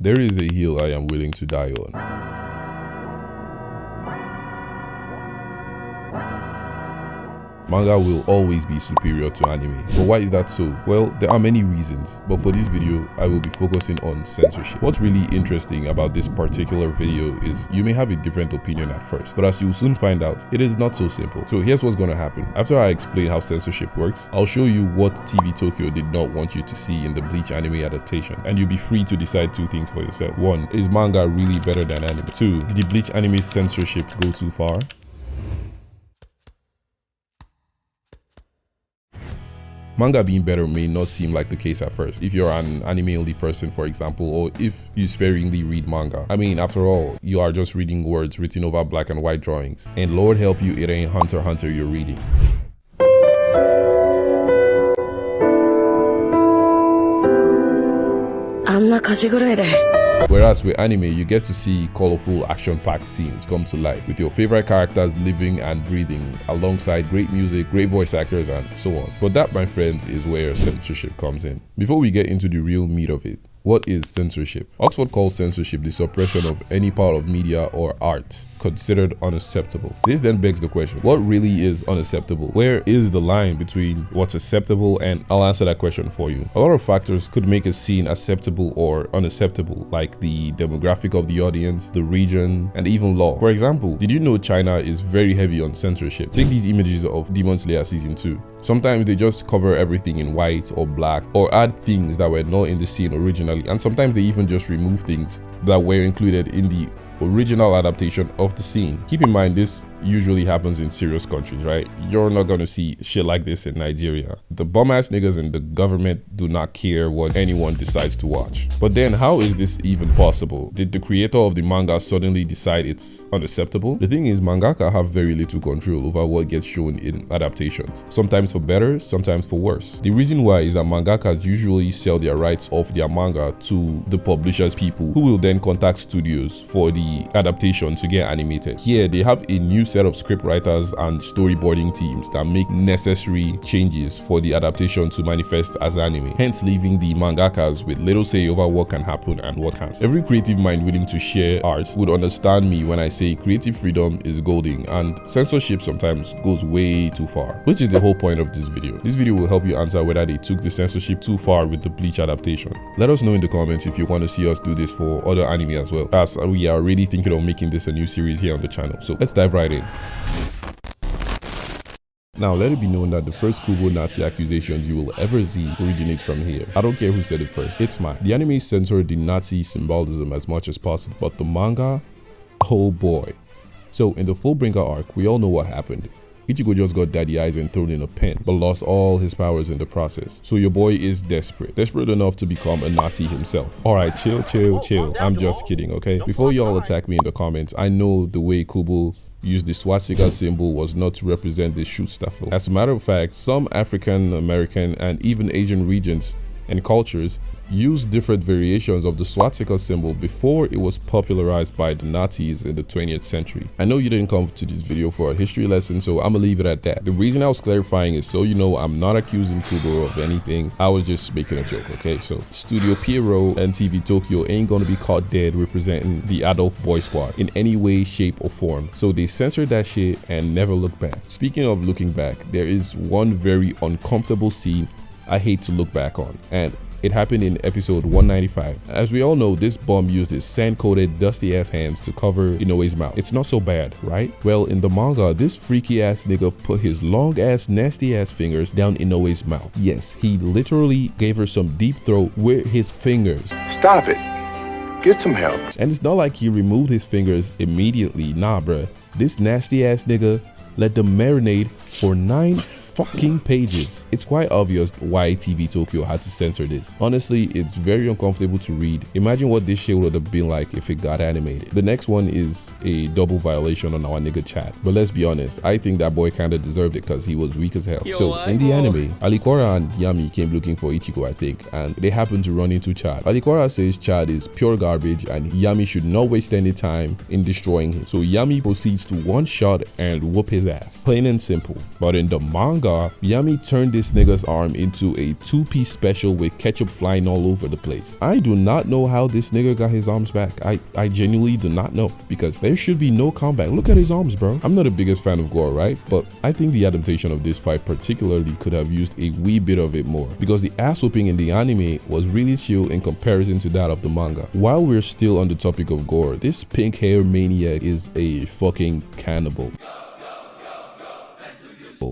There is a hill I am willing to die on. Manga will always be superior to anime. But why is that so? Well, there are many reasons, but for this video, I will be focusing on censorship. What's really interesting about this particular video is you may have a different opinion at first, but as you'll soon find out, it is not so simple. So here's what's gonna happen. After I explain how censorship works, I'll show you what TV Tokyo did not want you to see in the Bleach anime adaptation, and you'll be free to decide two things for yourself. One, is manga really better than anime? Two, did the Bleach anime censorship go too far? Manga being better may not seem like the case at first, if you're an anime-only person, for example, or if you sparingly read manga. I mean, after all, you are just reading words written over black and white drawings, and Lord help you, it ain't Hunter x Hunter you're reading. Whereas with anime, you get to see colorful, action-packed scenes come to life with your favorite characters living and breathing alongside great music, great voice actors, and so on. But that, my friends, is where censorship comes in. Before we get into the real meat of it, what is censorship? Oxford calls censorship the suppression of any part of media or art considered unacceptable. This then begs the question, what really is unacceptable? Where is the line between what's acceptable? And I'll answer that question for you. A lot of factors could make a scene acceptable or unacceptable, like the demographic of the audience, the region, and even law. For example, did you know China is very heavy on censorship? Take these images of Demon Slayer Season 2. Sometimes they just cover everything in white or black, or add things that were not in the scene originally, and sometimes they even just remove things that were included in the original adaptation of the scene. Keep in mind, this usually happens in serious countries, right? You're not gonna see shit like this in Nigeria. The bum-ass niggas in the government do not care what anyone decides to watch. But then, how is this even possible? Did the creator of the manga suddenly decide it's unacceptable? The thing is, mangaka have very little control over what gets shown in adaptations. Sometimes for better, sometimes for worse. The reason why is that mangakas usually sell their rights of their manga to the publishers people, who will then contact studios for the adaptation to get animated. Here, they have a new set of script writers and storyboarding teams that make necessary changes for the adaptation to manifest as anime, hence leaving the mangakas with little say over what can happen and what can't. Every creative mind willing to share art would understand me when I say creative freedom is golden, and censorship sometimes goes way too far, which is the whole point of this video. This video will help you answer whether they took the censorship too far with the Bleach adaptation. Let us know in the comments if you want to see us do this for other anime as well, as we are already thinking of making this a new series here on the channel. So let's dive right in. Now, let it be known that the first Kubo Nazi accusations you will ever see originate from here. I don't care who said it first, it's mine. The anime censored the Nazi symbolism as much as possible, but the manga, oh boy. So in the Fullbringer arc, we all know what happened. Ichigo just got daddy eyes and thrown in a pen, but lost all his powers in the process. So your boy is desperate enough to become a Nazi himself. Alright, chill. I'm just kidding, okay? Before y'all attack me in the comments, I know the way Kubo used the swastika symbol was not to represent the Schutzstaffel. As a matter of fact, some African American and even Asian regions and cultures used different variations of the swastika symbol before it was popularized by the Nazis in the 20th century. I know you didn't come to this video for a history lesson, so I'm gonna leave it at that. The reason I was clarifying is so you know I'm not accusing Kubo of anything. I was just making a joke, okay? So Studio Pierrot and TV Tokyo ain't gonna be caught dead representing the Adolf Boy Squad in any way, shape, or form. So they censored that shit and never looked back. Speaking of looking back, there is one very uncomfortable scene I hate to look back on, and it happened in episode 195. As we all know, this bum used his sand-coated, dusty-ass hands to cover Inoue's mouth. It's not so bad, right? Well, in the manga, this freaky-ass nigga put his long-ass, nasty-ass fingers down Inoue's mouth. Yes, he literally gave her some deep throat with his fingers. Stop it. Get some help. And it's not like he removed his fingers immediately. Nah, bruh. This nasty-ass nigga let them marinate for 9 fucking pages. It's quite obvious why TV Tokyo had to censor this. Honestly, it's very uncomfortable to read. Imagine what this shit would have been like if it got animated. The next one is a double violation on our nigga Chad. But let's be honest, I think that boy kinda deserved it because he was weak as hell. So in the anime, Alikora and Yami came looking for Ichigo, I think, and they happened to run into Chad. Alikora says Chad is pure garbage and Yami should not waste any time in destroying him. So Yami proceeds to one shot and whoop his ass. Plain and simple. But in the manga, Yami turned this nigga's arm into a two-piece special with ketchup flying all over the place. I do not know how this nigga got his arms back. I genuinely do not know, because there should be no combat. Look at his arms, bro. I'm not the biggest fan of gore, right? But I think the adaptation of this fight particularly could have used a wee bit of it more, because the ass whooping in the anime was really chill in comparison to that of the manga. While we're still on the topic of gore, this pink hair maniac is a fucking cannibal.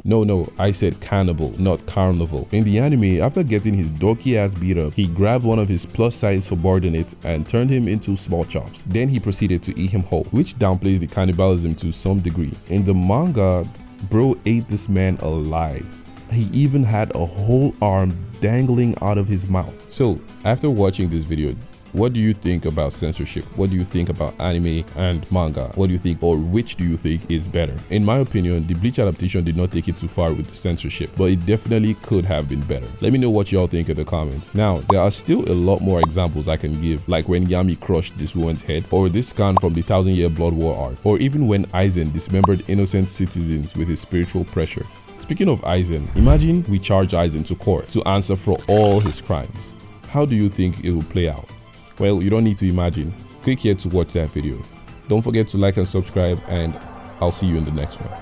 No, I said cannibal, not carnival. In the anime, after getting his dorky ass beat up, he grabbed one of his plus size subordinates and turned him into small chops. Then he proceeded to eat him whole, which downplays the cannibalism to some degree. In the manga, bro ate this man alive. He even had a whole arm dangling out of his mouth. So after watching this video, what do you think about censorship? What do you think about anime and manga? What do you think, or which do you think is better? In my opinion, the Bleach adaptation did not take it too far with the censorship, but it definitely could have been better. Let me know what y'all think in the comments. Now, there are still a lot more examples I can give, like when Yami crushed this woman's head, or this scan from the 1000-Year Blood War arc, or even when Aizen dismembered innocent citizens with his spiritual pressure. Speaking of Aizen, imagine we charge Aizen to court to answer for all his crimes. How do you think it will play out? Well, you don't need to imagine. Click here to watch that video. Don't forget to like and subscribe, and I'll see you in the next one.